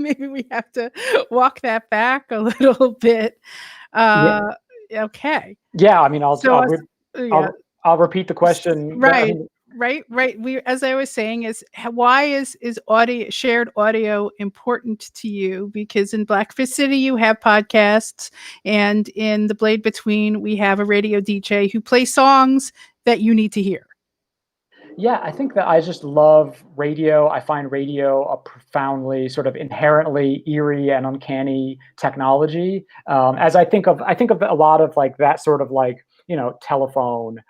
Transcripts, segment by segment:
maybe we have to walk that back a little bit. Yeah, Okay. yeah. I mean, So us yeah. I'll repeat the question. I Right. mean, Right. We, as I was saying, why is audio, shared audio, important to you? Because in Blackfish City you have podcasts, and in The Blade Between we have a radio DJ who plays songs that you need to hear. yeah, I think that I just love radio. I find radio a profoundly sort of inherently eerie and uncanny technology. As I think of a lot of like that sort of like, telephone,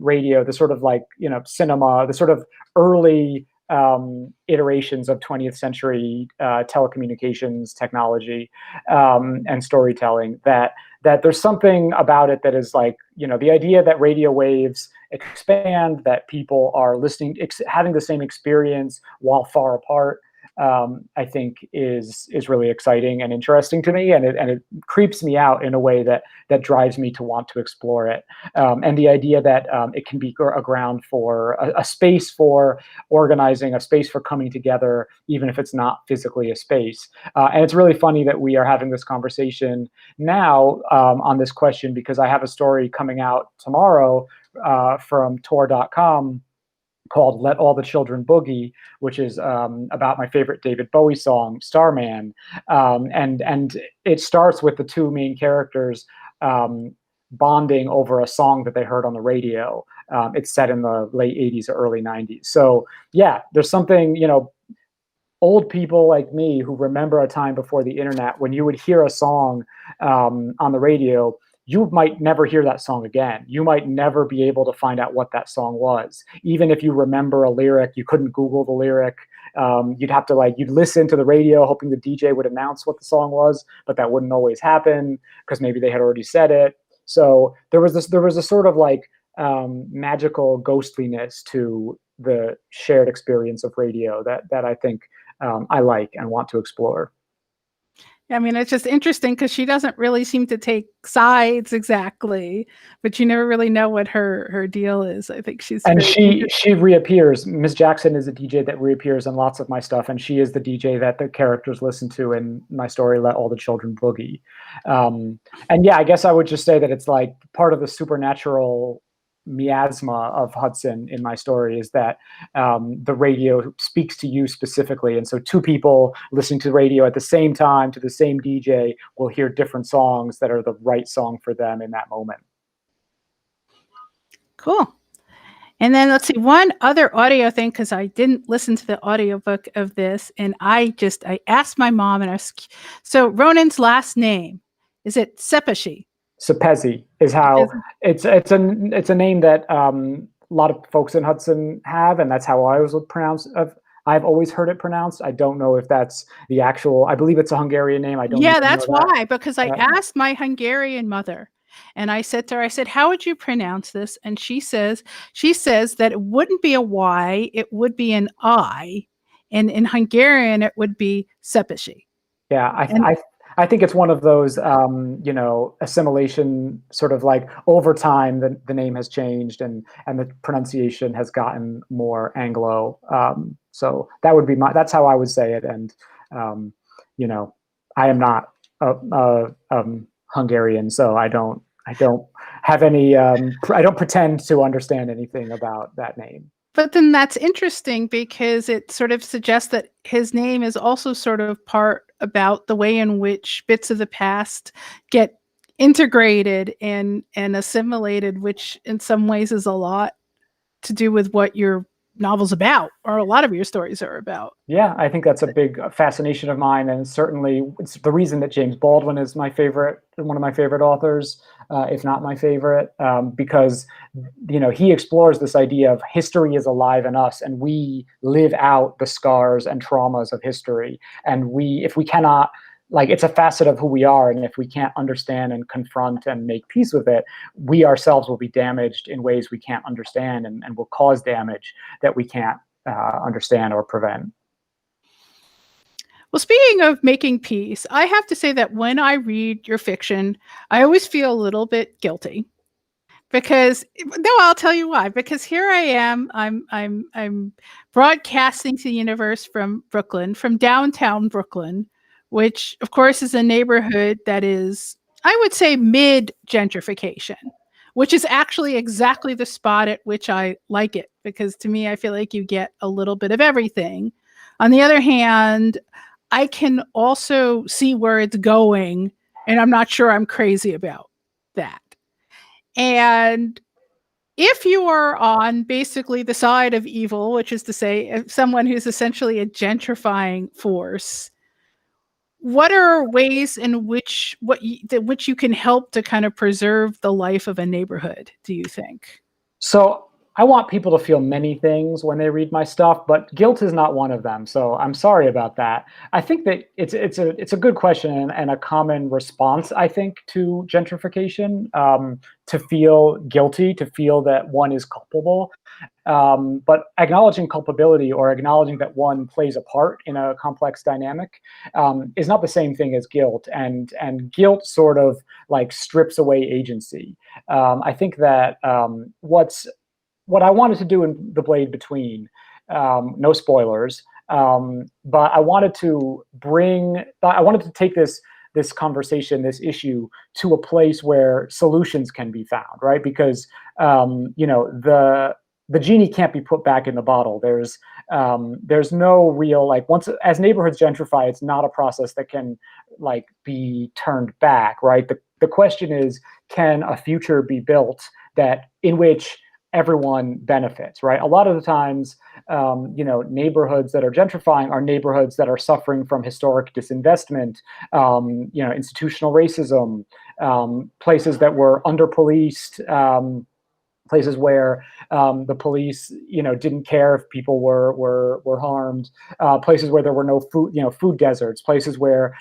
radio, the sort of like, cinema, the sort of early iterations of 20th century telecommunications technology, and storytelling, that there's something about it that is like, the idea that radio waves expand, that people are listening, having the same experience while far apart. I think is really exciting and interesting to me, and it creeps me out in a way that drives me to want to explore it. And the idea that it can be a ground for a space for organizing, a space for coming together, even if it's not physically a space. And it's really funny that we are having this conversation now, on this question, because I have a story coming out tomorrow from Tor.com called "Let All the Children Boogie," which is about my favorite David Bowie song, "Starman," and it starts with the two main characters bonding over a song that they heard on the radio. It's set in the late '80s or early '90s. So yeah, there's something, old people like me who remember a time before the internet when you would hear a song on the radio. You might never hear that song again. You might never be able to find out what that song was. Even if you remember a lyric, you couldn't Google the lyric. You'd have to you'd listen to the radio hoping the DJ would announce what the song was, but that wouldn't always happen because maybe they had already said it. So there was a sort of like magical ghostliness to the shared experience of radio that I think I like and want to explore. I mean, it's just interesting because she doesn't really seem to take sides exactly, but you never really know what her deal is. I think she's And very she reappears. Miss Jackson is a DJ that reappears in lots of my stuff, and she is the DJ that the characters listen to in my story, "Let All the Children Boogie." And yeah, I guess I would just say that it's like part of the supernatural miasma of Hudson in my story is that the radio speaks to you specifically, and so two people listening to the radio at the same time to the same DJ will hear different songs that are the right song for them in that moment. cool. And then let's see, one other audio thing, because I didn't listen to the audiobook of this, and I asked my mom, and so Ronan's last name, is it Sepashi? Sepezi is how it's a name that a lot of folks in Hudson have, and that's how I always pronounce. I've always heard it pronounced. I don't know if that's the actual. I believe it's a Hungarian name. I don't. Yeah, Even know that's that. why, because I asked my Hungarian mother, and I said to her, I said, "How would you pronounce this?" And she says that it wouldn't be a Y, it would be an I, and in Hungarian it would be Sepeši. Yeah, And I think it's one of those assimilation sort of like over time the name has changed and the pronunciation has gotten more Anglo. So that would be that's how I would say it. And I am not Hungarian, so I don't have any I don't pretend to understand anything about that name. But then that's interesting because it sort of suggests that his name is also sort of part about the way in which bits of the past get integrated and assimilated, which in some ways is a lot to do with what your novel's about, or a lot of your stories are about. Yeah, I think that's a big fascination of mine, and certainly it's the reason that James Baldwin is my favorite, one of my favorite authors, if not my favorite, because he explores this idea of history is alive in us, and we live out the scars and traumas of history, and if we cannot. It's a facet of who we are, and if we can't understand and confront and make peace with it, we ourselves will be damaged in ways we can't understand, and will cause damage that we can't understand or prevent. Well, speaking of making peace, I have to say that when I read your fiction, I always feel a little bit guilty Because no, I'll tell you why. Because here I am, I'm broadcasting to the universe from Brooklyn, from downtown Brooklyn, which of course is a neighborhood that is, I would say, mid gentrification, which is actually exactly the spot at which I like it, because to me I feel like you get a little bit of everything. On the other hand, I can also see where it's going, and I'm not sure I'm crazy about that. And if you are on basically the side of evil, which is to say, someone who's essentially a gentrifying force, what are ways in which which you can help to kind of preserve the life of a neighborhood, do you think? So I want people to feel many things when they read my stuff, but guilt is not one of them. So I'm sorry about that. I think that it's a good question and a common response, I think, to gentrification, to feel guilty, to feel that one is culpable. But acknowledging culpability or acknowledging that one plays a part in a complex dynamic is not the same thing as guilt, and guilt sort of like strips away agency. I think that what I wanted to do in the Blade Between, no spoilers, but I wanted to take this conversation, this issue, to a place where solutions can be found, right? Because the genie can't be put back in the bottle. There's no real, like, once as neighborhoods gentrify, it's not a process that can like be turned back, right? The question is, can a future be built that in which everyone benefits, right? A lot of the times, neighborhoods that are gentrifying are neighborhoods that are suffering from historic disinvestment, institutional racism, places that were under policed, places where the police, didn't care if people were harmed, places where there were no food, food deserts, places where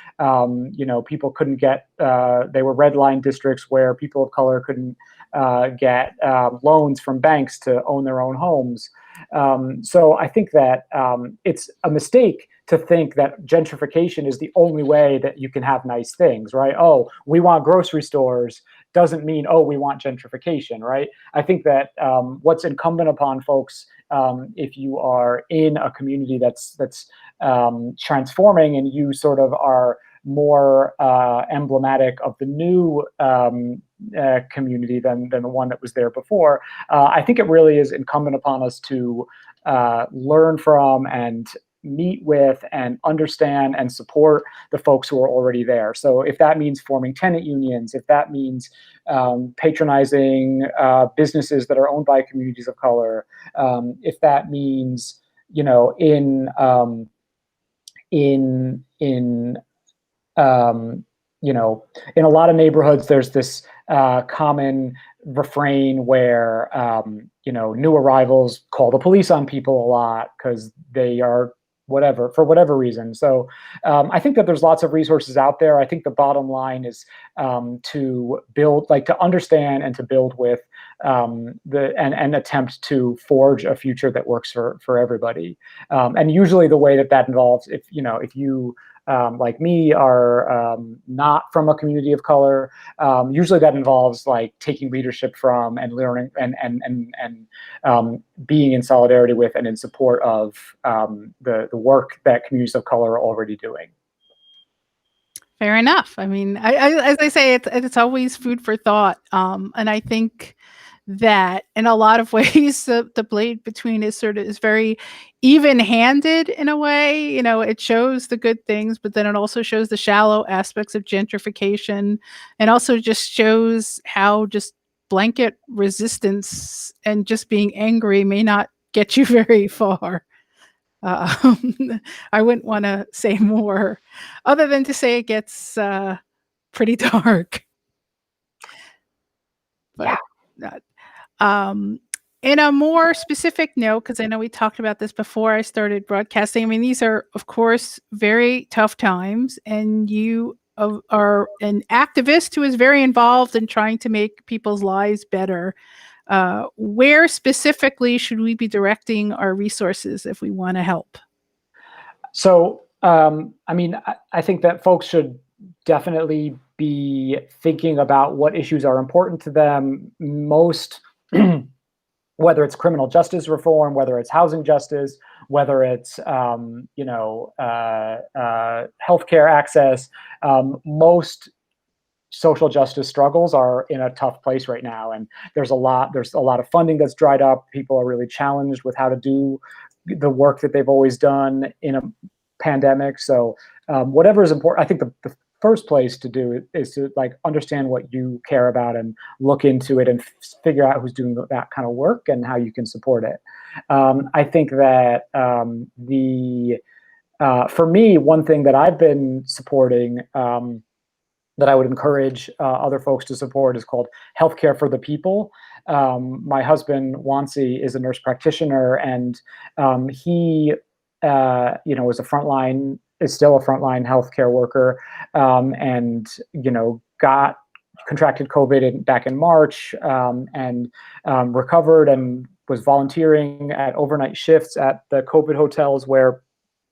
people couldn't get, they were red line districts where people of color couldn't get loans from banks to own their own homes. So I think that it's a mistake to think that gentrification is the only way that you can have nice things, right? Oh, we want grocery stores doesn't mean, oh, we want gentrification, right? I think that what's incumbent upon folks, if you are in a community that's transforming, and you sort of are more emblematic of the new community than the one that was there before, I think it really is incumbent upon us to learn from and meet with and understand and support the folks who are already there. So if that means forming tenant unions, if that means patronizing businesses that are owned by communities of color, if that means, in in a lot of neighborhoods, there's this common refrain where new arrivals call the police on people a lot because they are whatever, for whatever reason. So I think that there's lots of resources out there. I think the bottom line is to build, like, to understand and to build with and attempt to forge a future that works for everybody. And usually the way that involves, if you like me, are not from a community of color. Usually that involves like taking leadership from and learning and being in solidarity with and in support of the work that communities of color are already doing. Fair enough. I mean, as I say, it's always food for thought, and I think that in a lot of ways, the Blade Between is very even-handed in a way. It shows the good things, but then it also shows the shallow aspects of gentrification, and also just shows how just blanket resistance and just being angry may not get you very far. I wouldn't wanna say more other than to say it gets, pretty dark, Yeah. but, uh, um, in a more specific note, because I know we talked about this before I started broadcasting. I mean, these are, of course, very tough times, and you are an activist who is very involved in trying to make people's lives better. Where specifically should we be directing our resources if we wanna help? So I mean, I think that folks should definitely be thinking about what issues are important to them most, whether it's criminal justice reform, whether it's housing justice, whether it's healthcare access. Most social justice struggles are in a tough place right now, and there's a lot of funding that's dried up. People are really challenged with how to do the work that they've always done in a pandemic. So whatever is important, I think the first place to do it is to like understand what you care about and look into it and figure out who's doing that kind of work and how you can support it. I think that the for me, one thing that I've been supporting, that I would encourage other folks to support, is called Healthcare for the People. My husband Wansi is a nurse practitioner, and he, is still a frontline healthcare worker, and got contracted COVID back in March, and recovered and was volunteering at overnight shifts at the COVID hotels where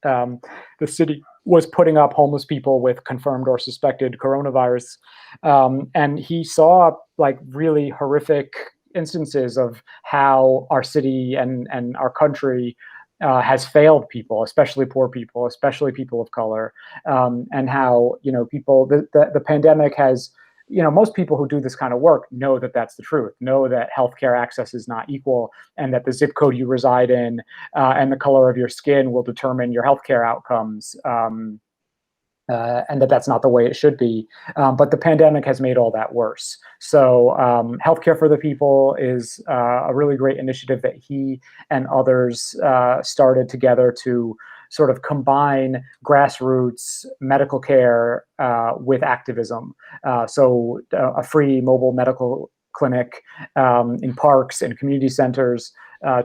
the city was putting up homeless people with confirmed or suspected coronavirus. And he saw like really horrific instances of how our city and our country has failed people, especially poor people, especially people of color, and how the pandemic has, most people who do this kind of work know that that's the truth, know that healthcare access is not equal, and that the zip code you reside in and the color of your skin will determine your healthcare outcomes. And that's not the way it should be. But the pandemic has made all that worse. So Healthcare for the People is a really great initiative that he and others started together to sort of combine grassroots medical care with activism. So a free mobile medical clinic in parks and community centers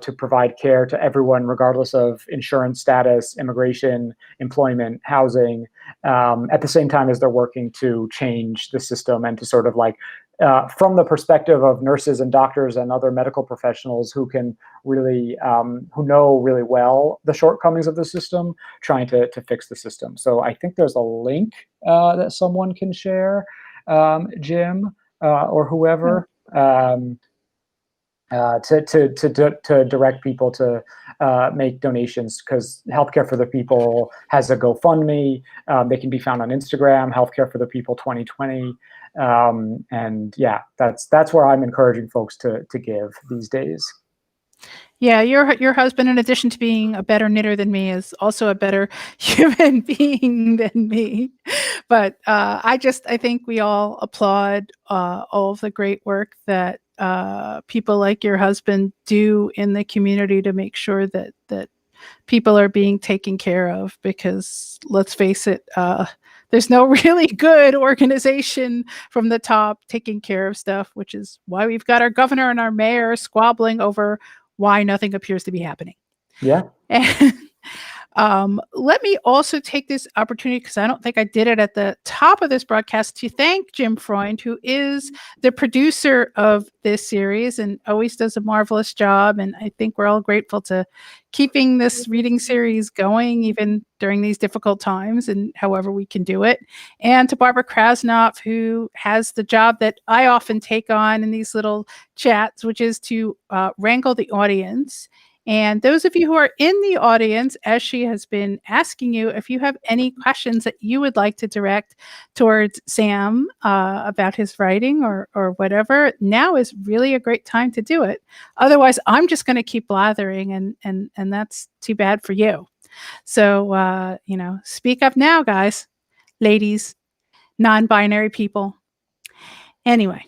to provide care to everyone, regardless of insurance status, immigration, employment, housing, at the same time as they're working to change the system and to sort of like, from the perspective of nurses and doctors and other medical professionals who can really, who know really well the shortcomings of the system, trying to fix the system. So I think there's a link that someone can share, Jim, or whoever. To direct people to make donations, because Healthcare for the People has a GoFundMe. They can be found on Instagram, Healthcare for the People 2020. And yeah, that's where I'm encouraging folks to give these days. Yeah, your husband, in addition to being a better knitter than me, is also a better human being than me. But I think we all applaud all of the great work that people like your husband do in the community to make sure that people are being taken care of. Because let's face it, there's no really good organization from the top taking care of stuff, which is why we've got our governor and our mayor squabbling over why nothing appears to be happening. Yeah. And let me also take this opportunity, because I don't think I did it at the top of this broadcast, to thank Jim Freund, who is the producer of this series and always does a marvelous job. And I think we're all grateful to keeping this reading series going, even during these difficult times, and however we can do it. And to Barbara Krasnoff, who has the job that I often take on in these little chats, which is to wrangle the audience. And those of you who are in the audience, as she has been asking you, if you have any questions that you would like to direct towards Sam about his writing or whatever, now is really a great time to do it. Otherwise, I'm just going to keep blathering, and that's too bad for you. So speak up now, guys, ladies, non-binary people. Anyway.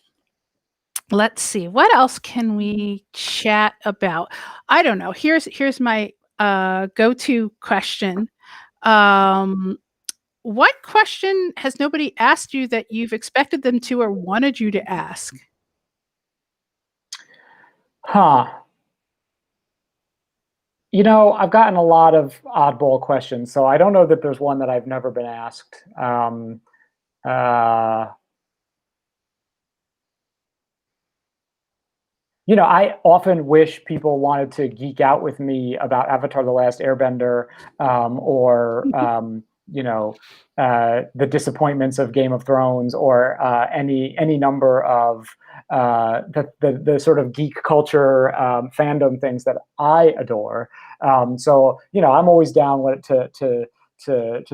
Let's see. What else can we chat about? I don't know. Here's my go-to question. What question has nobody asked you that you've expected them to or wanted you to ask? Huh. I've gotten a lot of oddball questions, so I don't know that there's one that I've never been asked. I often wish people wanted to geek out with me about Avatar: The Last Airbender, or the disappointments of Game of Thrones, or any number of the sort of geek culture fandom things that I adore. So I'm always down to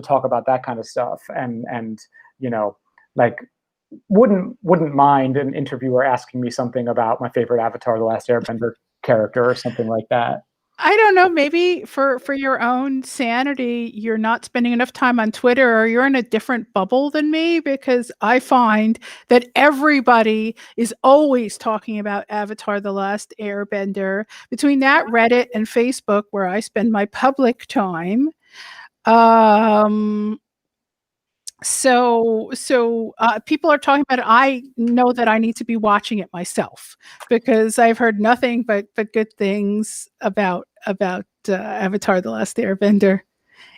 talk about that kind of stuff, and like wouldn't mind an interviewer asking me something about my favorite Avatar: The Last Airbender character or something like that. I don't know, maybe for your own sanity, you're not spending enough time on Twitter, or you're in a different bubble than me, because I find that everybody is always talking about Avatar: The Last Airbender. Between that, Reddit, and Facebook, where I spend my public time. Um, people are talking about it. I know that I need to be watching it myself, because I've heard nothing but good things about Avatar: The Last Airbender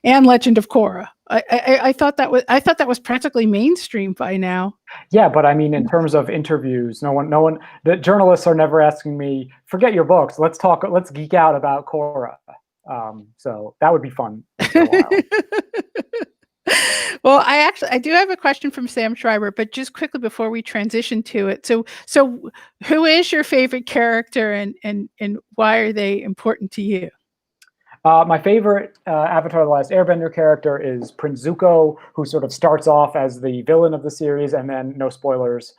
and Legend of Korra. I thought that was practically mainstream by now. Yeah, but I mean, in terms of interviews, the journalists are never asking me, forget your books, let's geek out about Korra. So that would be fun once in a while. Well, I do have a question from Sam Schreiber, but just quickly before we transition to it. So who is your favorite character, and why are they important to you? My favorite Avatar: The Last Airbender character is Prince Zuko, who sort of starts off as the villain of the series, and then, no spoilers,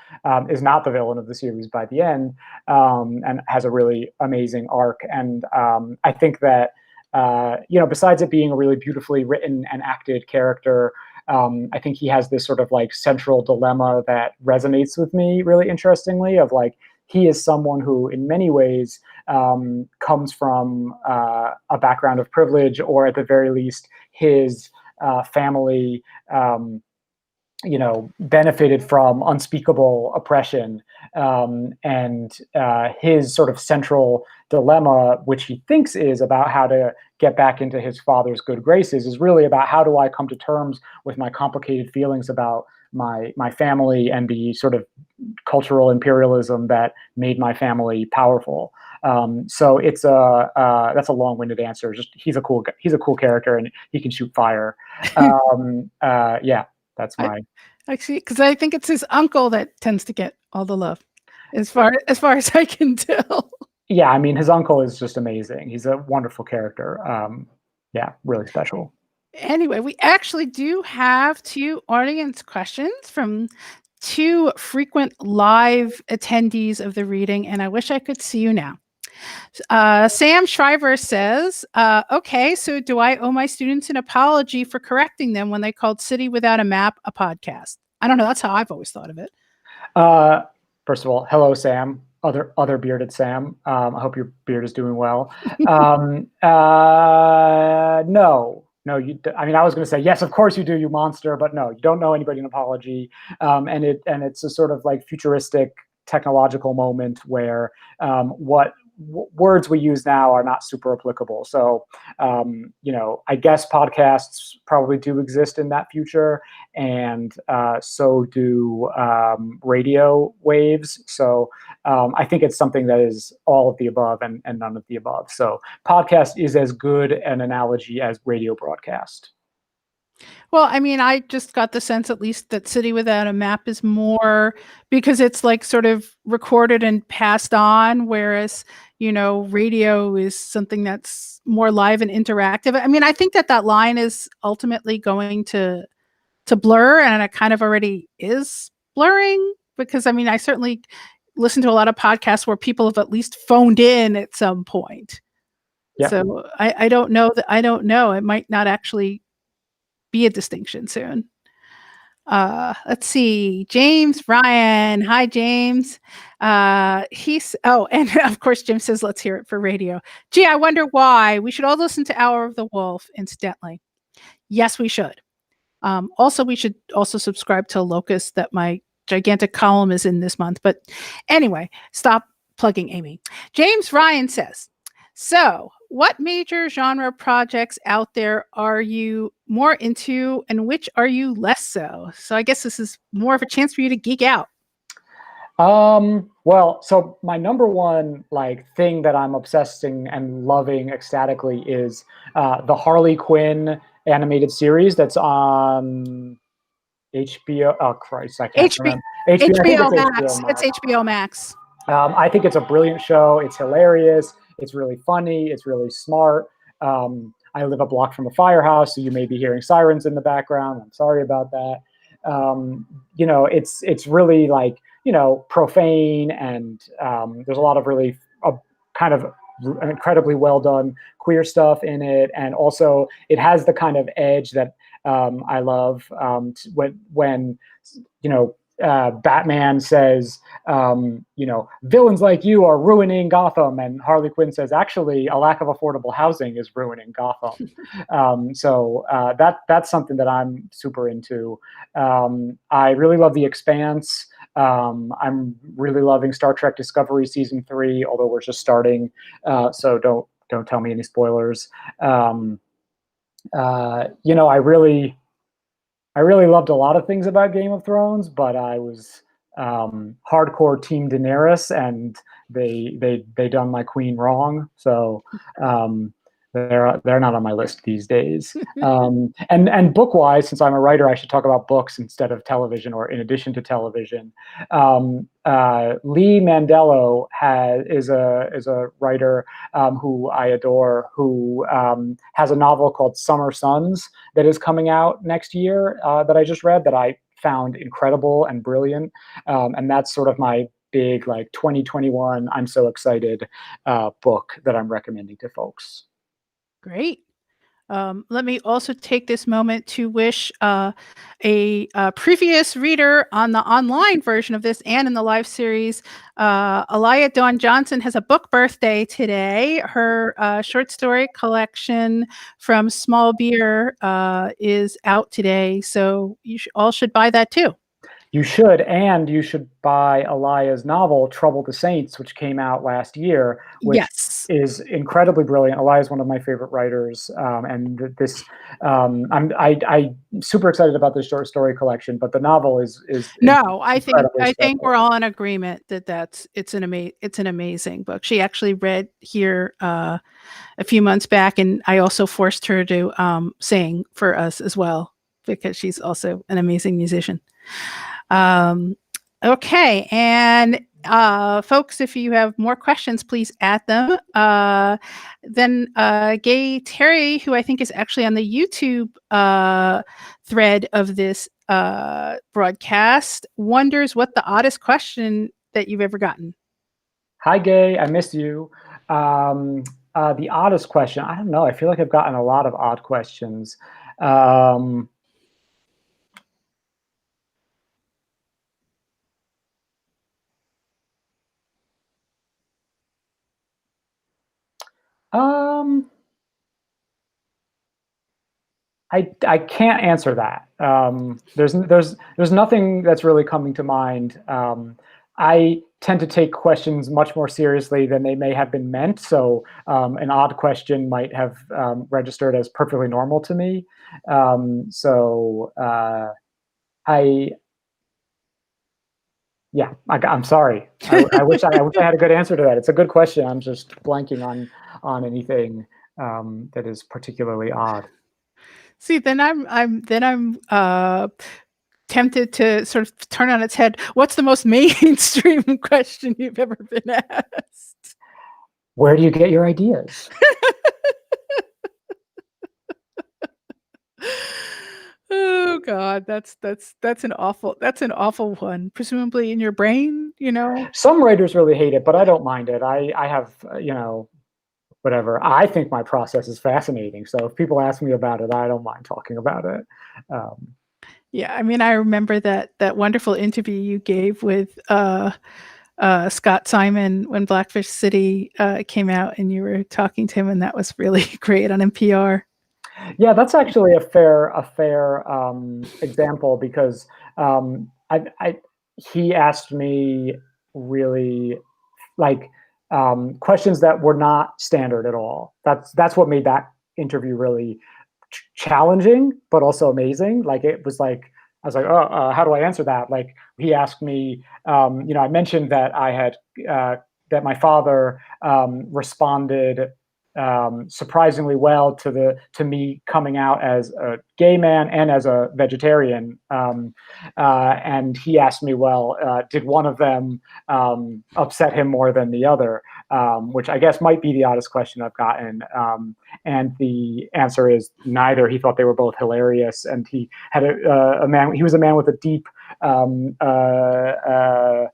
is not the villain of the series by the end, and has a really amazing arc. And I think that, besides it being a really beautifully written and acted character, I think he has this sort of like central dilemma that resonates with me really interestingly, of like, he is someone who in many ways comes from a background of privilege, or at the very least his family benefited from unspeakable oppression, and his sort of central dilemma, which he thinks is about how to get back into his father's good graces, is really about, how do I come to terms with my complicated feelings about my family and the sort of cultural imperialism that made my family powerful. So it's that's a long-winded answer. Just, he's a cool character, and he can shoot fire. Yeah, that's I, my. Actually, because I think it's his uncle that tends to get all the love, as far as I can tell. Yeah, I mean, his uncle is just amazing. He's a wonderful character. Yeah, really special. Anyway, we actually do have 2 audience questions from 2 frequent live attendees of the reading, and I wish I could see you now. Sam Shriver says, okay, so do I owe my students an apology for correcting them when they called City Without a Map a podcast? I don't know. That's how I've always thought of it. First of all, hello, Sam. Other bearded Sam. I hope your beard is doing well. No. I mean, I was going to say yes, of course you do, you monster. But no, you don't owe anybody an apology. And it's a sort of like futuristic technological moment where what words we use now are not super applicable. So, I guess podcasts probably do exist in that future, and so do radio waves. So I think it's something that is all of the above and none of the above. So podcast is as good an analogy as radio broadcast. Well, I mean, I just got the sense, at least, that City Without a Map is more, because it's like sort of recorded and passed on, whereas, radio is something that's more live and interactive. I mean, I think that line is ultimately going to blur, and it kind of already is blurring, because I mean, I certainly listen to a lot of podcasts where people have at least phoned in at some point. Yeah. So I don't know that I don't know. It might not actually be a distinction soon. Let's see. James Ryan. Hi, James. And of course, Jim says, let's hear it for radio. Gee, I wonder why. We should all listen to Hour of the Wolf, incidentally. Yes, we should. Also, we should also subscribe to Locust, that my gigantic column is in this month. But anyway, stop plugging Amy. James Ryan says, so what major genre projects out there are you more into, and which are you less so? So I guess this is more of a chance for you to geek out. Well, so my number one thing that I'm obsessing and loving ecstatically is the Harley Quinn animated series that's on HBO. Oh Christ, I can't HB remember. HBO. I think HBO it's HBO Max. It's Max. HBO Max. I think it's a brilliant show. It's hilarious. It's really funny. It's really smart. I live a block from a firehouse, so you may be hearing sirens in the background. I'm sorry about that. It's really like profane, and there's a lot of really kind of incredibly well done queer stuff in it, and also it has the kind of edge that I love when Batman says, villains like you are ruining Gotham, and Harley Quinn says, actually, a lack of affordable housing is ruining Gotham. That's something that I'm super into. I really love The Expanse. I'm really loving Star Trek Discovery season 3, although we're just starting, so don't tell me any spoilers. I really loved a lot of things about Game of Thrones, but I was hardcore Team Daenerys, and they done my queen wrong. So um, they're not on my list these days. And book wise, since I'm a writer, I should talk about books instead of television, or in addition to television. Lee Mandello is a writer who I adore, who has a novel called Summer Suns that is coming out next year, that I just read, that I found incredible and brilliant. And that's sort of my big, like, 2021 I'm so excited book that I'm recommending to folks. Great. Let me also take this moment to wish a previous reader on the online version of this and in the live series, Aliyah Dawn Johnson, has a book birthday today. Her short story collection from Small Beer is out today, so you all should buy that too. You should, and you should buy Eliah's novel, Trouble the Saints, which came out last year, which Yes. is incredibly brilliant. Eliah is one of my favorite writers, and this I'm super excited about this short story collection. But the novel is No, incredibly I think special. we're all in agreement that it's an amazing book. She actually read here a few months back, and I also forced her to sing for us as well, because she's also an amazing musician. Okay, and folks, if you have more questions, please add them. Then Gay Terry, who I think is actually on the YouTube thread of this broadcast, wonders what the oddest question that you've ever gotten. Hi, Gay. I missed you. The oddest question. I don't know. I feel like I've gotten a lot of odd questions. Um, um, I can't answer that. There's nothing that's really coming to mind. I tend to take questions much more seriously than they may have been meant. So an odd question might have registered as perfectly normal to me. I Yeah, I'm sorry. I wish I had a good answer to that. It's a good question. I'm just blanking on anything that is particularly odd. See, then I'm tempted to sort of turn on its head. What's the most mainstream question you've ever been asked? Where do you get your ideas? Oh God, that's an awful one. Presumably in your brain, you know. Some writers really hate it, but I don't mind it. I have, whatever. I think my process is fascinating. So if people ask me about it, I don't mind talking about it. Yeah, I mean, I remember that wonderful interview you gave with Scott Simon when Blackfish City came out, and you were talking to him, and that was really great on NPR. Yeah, that's actually a fair example, because he asked me really, like, questions that were not standard at all. That's what made that interview really challenging, but also amazing. Like, it was like, I was like, oh, how do I answer that? Like, he asked me, I mentioned that I had that my father responded surprisingly well to me coming out as a gay man and as a vegetarian. And he asked me, well, did one of them upset him more than the other? Which I guess might be the oddest question I've gotten. And the answer is neither. He thought they were both hilarious, and he had a man. He was a man with a deep um, uh,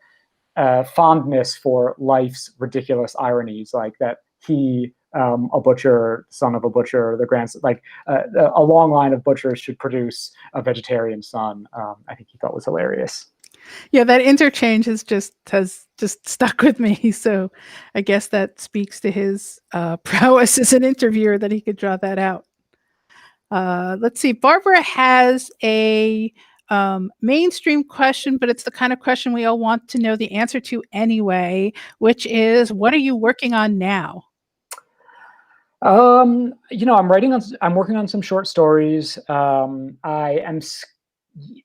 fondness for life's ridiculous ironies, like that he, a butcher, son of a butcher, the grandson, like a long line of butchers should produce a vegetarian son. I think he thought was hilarious. Yeah, that interchange has just stuck with me. So I guess that speaks to his prowess as an interviewer that he could draw that out. Let's see. Barbara has a mainstream question, but it's the kind of question we all want to know the answer to anyway, which is, what are you working on now? I'm working on some short stories. I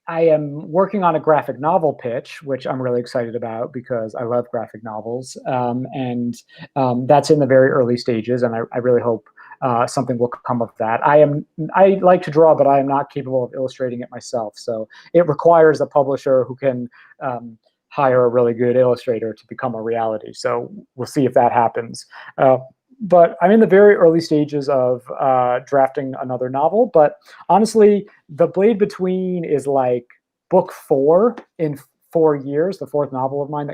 am working on a graphic novel pitch, which I'm really excited about because I love graphic novels. And That's in the very early stages, and I really hope something will come of that. I like to draw, but I am not capable of illustrating it myself. So it requires a publisher who can hire a really good illustrator to become a reality. So we'll see if that happens. But I'm in the very early stages of drafting another novel. But honestly, The Blade Between is like book 4 in 4 years, the fourth novel of mine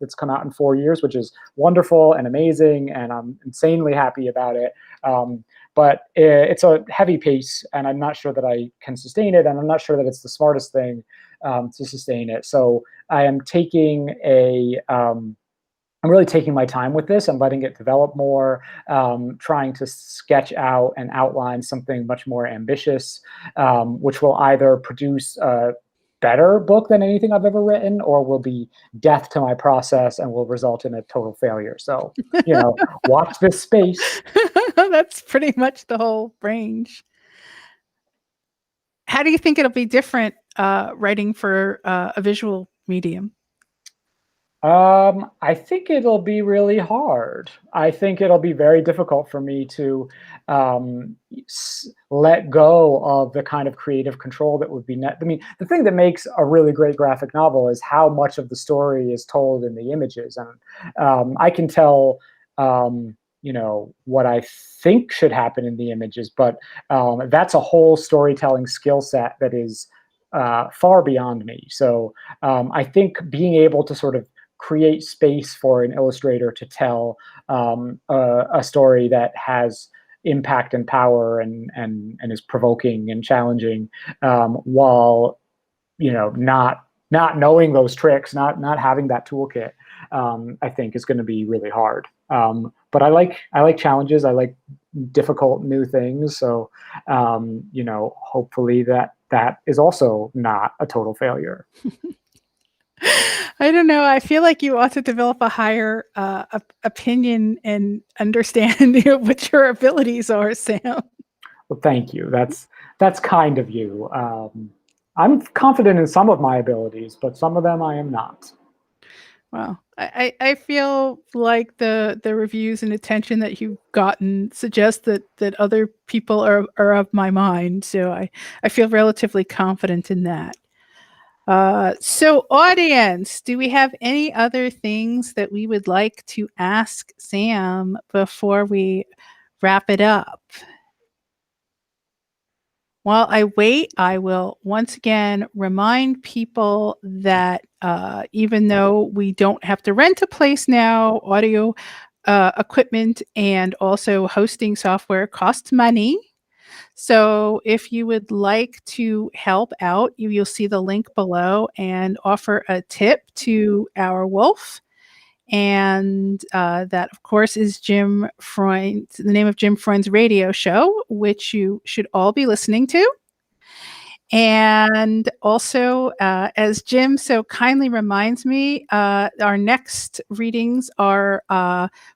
that's come out in 4 years, which is wonderful and amazing, and I'm insanely happy about it. But it's a heavy pace, and I'm not sure that I can sustain it, and I'm not sure that it's the smartest thing to sustain it. So I am I'm really taking my time with this and letting it develop more, trying to sketch out and outline something much more ambitious, which will either produce a better book than anything I've ever written, or will be death to my process and will result in a total failure. So, watch this space. That's pretty much the whole range. How do you think it'll be different writing for a visual medium? I think it'll be really hard. I think it'll be very difficult for me to let go of the kind of creative control that would be I mean, the thing that makes a really great graphic novel is how much of the story is told in the images, and I can tell, what I think should happen in the images, but that's a whole storytelling skill set that is far beyond me. So I think being able to sort of create space for an illustrator to tell a story that has impact and power and is provoking and challenging, while not knowing those tricks, not having that toolkit, I think is going to be really hard. But I like challenges. I like difficult new things. So hopefully that is also not a total failure. I don't know. I feel like you ought to develop a higher opinion and understanding of what your abilities are, Sam. Well, thank you. That's kind of you. I'm confident in some of my abilities, but some of them I am not. Well, I feel like the reviews and attention that you've gotten suggest that other people are of my mind. So I feel relatively confident in that. So, audience, do we have any other things that we would like to ask Sam before we wrap it up? While I wait, I will once again remind people that even though we don't have to rent a place now, audio equipment and also hosting software costs money. So if you would like to help out, you'll see the link below and offer a tip to our wolf. And that, of course, is Jim Freund, the name of Jim Freund's radio show, which you should all be listening to. And also, as Jim so kindly reminds me, our next readings are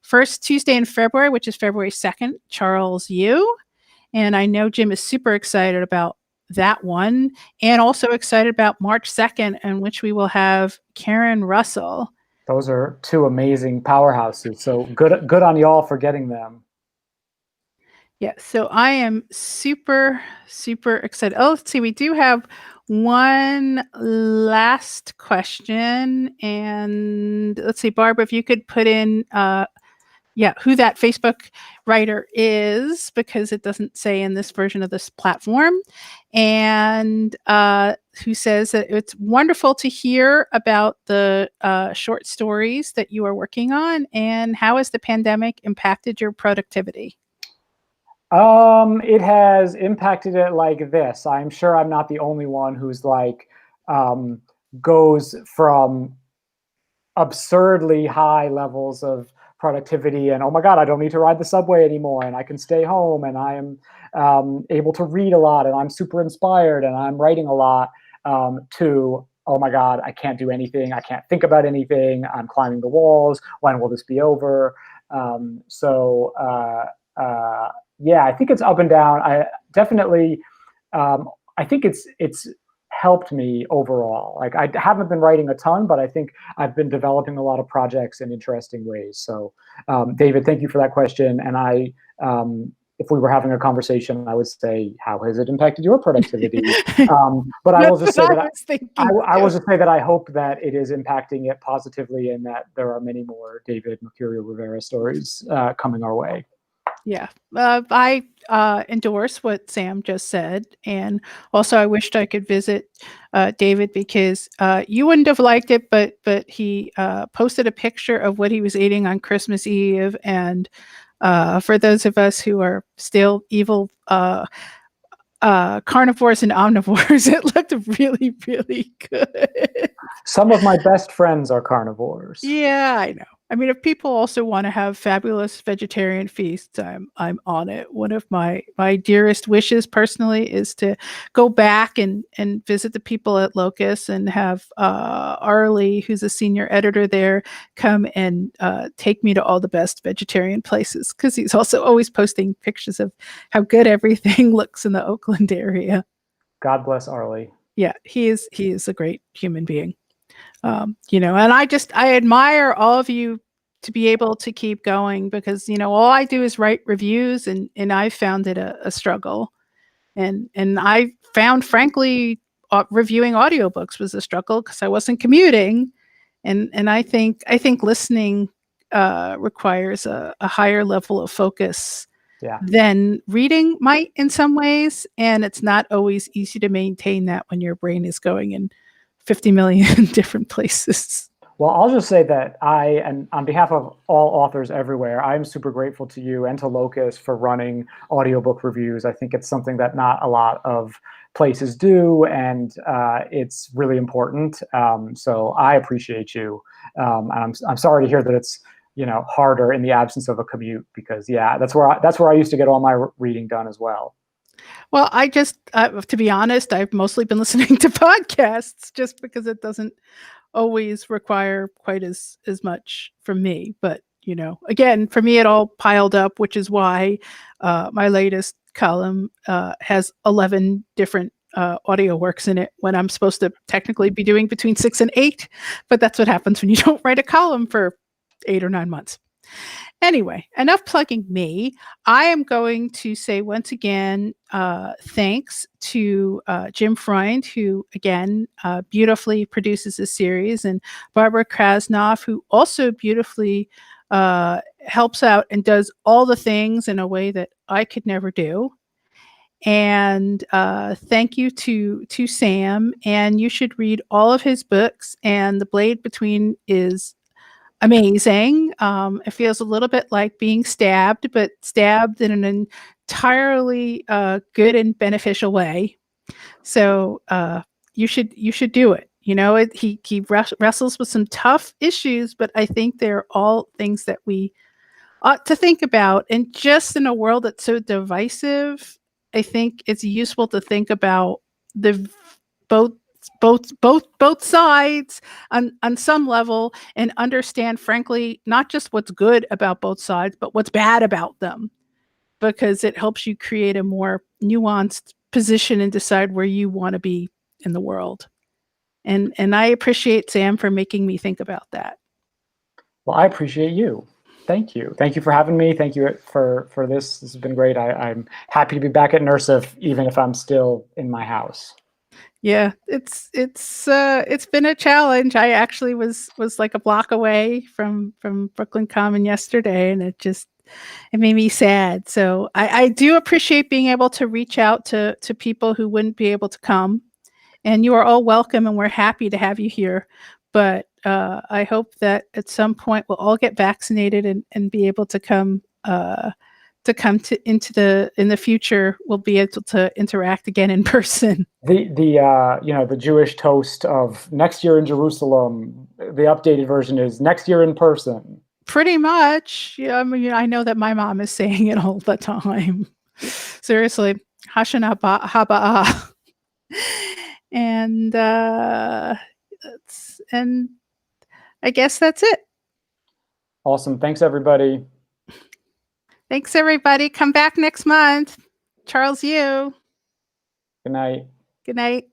first Tuesday in February, which is February 2nd, Charles Yu. And I know Jim is super excited about that one, and also excited about March 2nd, in which we will have Karen Russell. Those are two amazing powerhouses. So good on y'all for getting them. Yeah, so I am super, super excited. Oh, let's see, we do have one last question. And let's see, Barbara, if you could put in yeah, who that Facebook writer is, because it doesn't say in this version of this platform. And who says that it's wonderful to hear about the short stories that you are working on, and how has the pandemic impacted your productivity? It has impacted it like this. I'm sure I'm not the only one who's like um, goes from absurdly high levels of productivity and, oh my god, I don't need to ride the subway anymore and I can stay home and I am able to read a lot and I'm super inspired and I'm writing a lot, to, oh my god, I can't do anything, I can't think about anything, I'm climbing the walls, when will this be over? So yeah, I think it's up and down. I definitely, um, I think it's helped me overall. Like, I haven't been writing a ton, but I think I've been developing a lot of projects in interesting ways. So, David, thank you for that question. And if we were having a conversation, I would say, how has it impacted your productivity? But I will That's just what say I that was thinking I will too. just say that I hope that it is impacting it positively, and that there are many more David Mercurio Rivera stories coming our way. Yeah, I endorse what Sam just said, and also I wished I could visit David, because you wouldn't have liked it, but he posted a picture of what he was eating on Christmas Eve, and for those of us who are still evil carnivores and omnivores, it looked really, really good. Some of my best friends are carnivores. Yeah, I know. I mean, if people also wanna have fabulous vegetarian feasts, I'm on it. One of my dearest wishes personally is to go back and visit the people at Locus, and have, Arlie, who's a senior editor there, come and, take me to all the best vegetarian places, because he's also always posting pictures of how good everything looks in the Oakland area. God bless Arlie. Yeah, he is a great human being. And I admire all of you to be able to keep going, because all I do is write reviews, and I found it a struggle. And I found, frankly, reviewing audiobooks was a struggle, because I wasn't commuting. And I think listening requires a higher level of focus Yeah. than reading might in some ways, and it's not always easy to maintain that when your brain is going in 50 million different places. Well, I'll just say that and on behalf of all authors everywhere, I'm super grateful to you and to Locus for running audiobook reviews. I think it's something that not a lot of places do, and it's really important. So I appreciate you. And I'm sorry to hear that it's harder in the absence of a commute, because yeah, that's where I used to get all my reading done as well. Well, to be honest, I've mostly been listening to podcasts, just because it doesn't always require quite as much from me. But again, for me, it all piled up, which is why my latest column has 11 different audio works in it, when I'm supposed to technically be doing between 6 and 8. But that's what happens when you don't write a column for 8 or 9 months. Anyway, enough plugging me. I am going to say once again, thanks to Jim Freund, who again beautifully produces this series, and Barbara Krasnoff, who also beautifully helps out and does all the things in a way that I could never do. And thank you to Sam. And you should read all of his books. And The Blade Between is amazing. It feels a little bit like being stabbed, but stabbed in an entirely good and beneficial way. So you should do it. He wrestles with some tough issues, but I think they're all things that we ought to think about. And just in a world that's so divisive, I think it's useful to think about the both both sides on some level, and understand, frankly, not just what's good about both sides, but what's bad about them, because it helps you create a more nuanced position and decide where you want to be in the world. And I appreciate Sam for making me think about that. Well, I appreciate you. Thank you. Thank you for having me. Thank you for this. This has been great. I'm happy to be back at Nursif, even if I'm still in my house. Yeah, it's been a challenge. I actually was like a block away from Brooklyn Common yesterday, and it made me sad. So I do appreciate being able to reach out to people who wouldn't be able to come, and you are all welcome, and we're happy to have you here. But I hope that at some point we'll all get vaccinated and be able to come to into the in the future. We'll be able to interact again in person. The Jewish toast of next year in Jerusalem. The updated version is next year in person. Pretty much. Yeah, I mean, I know that my mom is saying it all the time. Seriously, Hashanah Haba'ah. And and I guess that's it. Awesome. Thanks, everybody. Thanks, everybody. Come back next month. Charles, you. Good night. Good night.